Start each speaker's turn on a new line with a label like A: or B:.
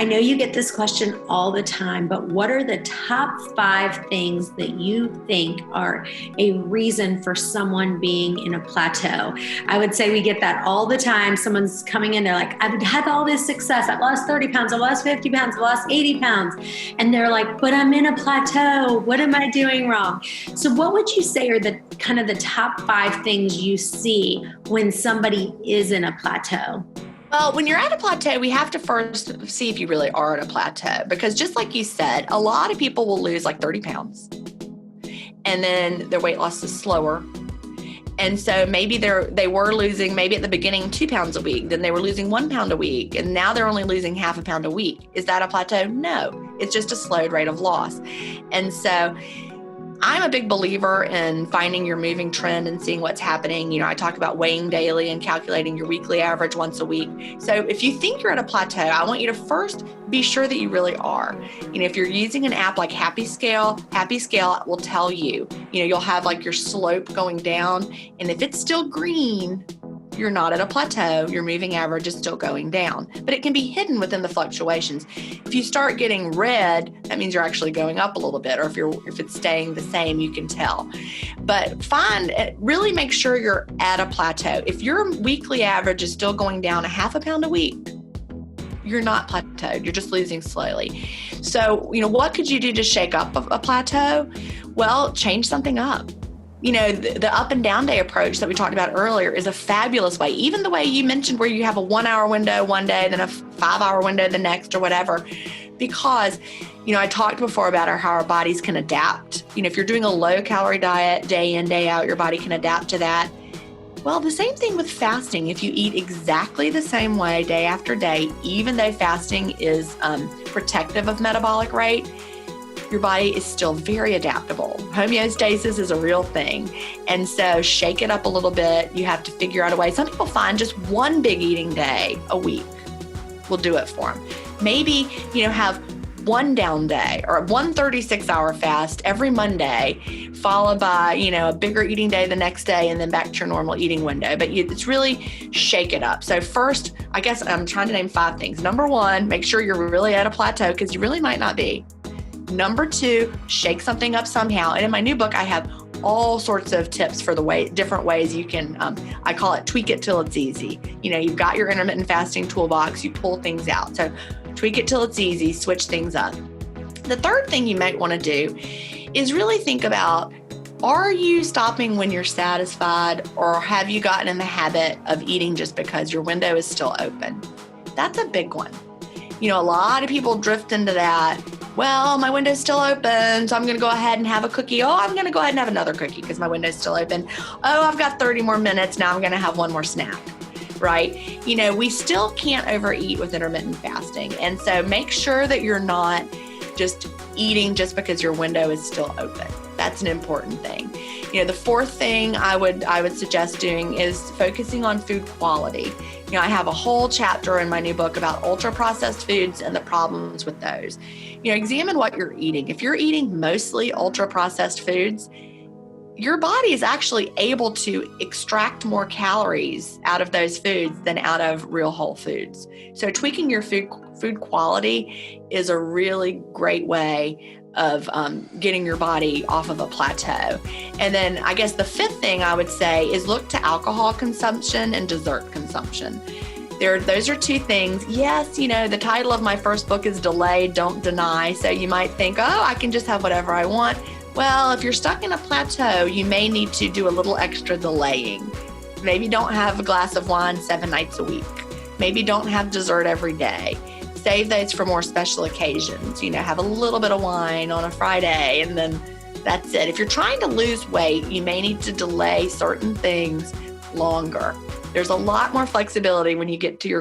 A: I know you get this question all the time, but what are the top 5 things that you think are a reason for someone being in a plateau? I would say we get that all the time. Someone's coming in, they're like, I've had all this success. I've lost 30 pounds, I've lost 50 pounds, I've lost 80 pounds. And they're like, but I'm in a plateau. What am I doing wrong? So what would you say are the kind of the top 5 things you see when somebody is in a plateau?
B: Well, when you're at a plateau, we have to first see if you really are at a plateau, because just like you said, a lot of people will lose like 30 pounds and then their weight loss is slower. And so maybe they were losing, maybe at the beginning, 2 pounds a week, then they were losing 1 pound a week, and now they're only losing half a pound a week. Is that a plateau? No, it's just a slowed rate of loss. And so I'm a big believer in finding your moving trend and seeing what's happening. You know, I talk about weighing daily and calculating your weekly average once a week. So if you think you're at a plateau, I want you to first be sure that you really are. You know, if you're using an app like Happy Scale will tell you, you'll have like your slope going down. And if it's still green, you're not at a plateau, your moving average is still going down, but it can be hidden within the fluctuations. If you start getting red, that means you're actually going up a little bit, or if it's staying the same, you can tell. But really make sure you're at a plateau. If your weekly average is still going down a half a pound a week, you're not plateaued, you're just losing slowly. So, what could you do to shake up a plateau? Well, change something up. The up and down day approach that we talked about earlier is a fabulous way. Even the way you mentioned where you have a 1 hour window one day, then a 5 hour window the next or whatever, because, I talked before about how our bodies can adapt. If you're doing a low calorie diet day in, day out, your body can adapt to that. Well, the same thing with fasting. If you eat exactly the same way day after day, even though fasting is protective of metabolic rate, your body is still very adaptable. Homeostasis is a real thing. And so shake it up a little bit. You have to figure out a way. Some people find just one big eating day a week will do it for them. Maybe, have one down day or one 36-hour fast every Monday, followed by, a bigger eating day the next day, and then back to your normal eating window. But it's really shake it up. So first, I guess I'm trying to name 5 things. Number 1, make sure you're really at a plateau, because you really might not be. Number 2, shake something up somehow. And in my new book, I have all sorts of tips for different ways you can, I call it tweak it till it's easy. You've got your intermittent fasting toolbox, you pull things out. So tweak it till it's easy, switch things up. The third thing you might want to do is really think about, are you stopping when you're satisfied, or have you gotten in the habit of eating just because your window is still open? That's a big one. A lot of people drift into that. Well, my window's still open, so I'm going to go ahead and have a cookie. Oh, I'm going to go ahead and have another cookie because my window's still open. Oh, I've got 30 more minutes. Now I'm going to have one more snack, right? We still can't overeat with intermittent fasting. And so make sure that you're not just eating just because your window is still open. That's an important thing. The fourth thing I would suggest doing is focusing on food quality. I have a whole chapter in my new book about ultra-processed foods and the problems with those. Examine what you're eating. If you're eating mostly ultra-processed foods, your body is actually able to extract more calories out of those foods than out of real whole foods. So tweaking your food quality is a really great way of getting your body off of a plateau. And then I guess the fifth thing I would say is look to alcohol consumption and dessert consumption. Those are 2 things. Yes, the title of my first book is Delay, Don't Deny. So you might think, oh, I can just have whatever I want. Well, if you're stuck in a plateau, you may need to do a little extra delaying. Maybe don't have a glass of wine 7 nights a week. Maybe don't have dessert every day. Save those for more special occasions. Have a little bit of wine on a Friday, and then that's it. If you're trying to lose weight, you may need to delay certain things longer. There's a lot more flexibility when you get to your goal.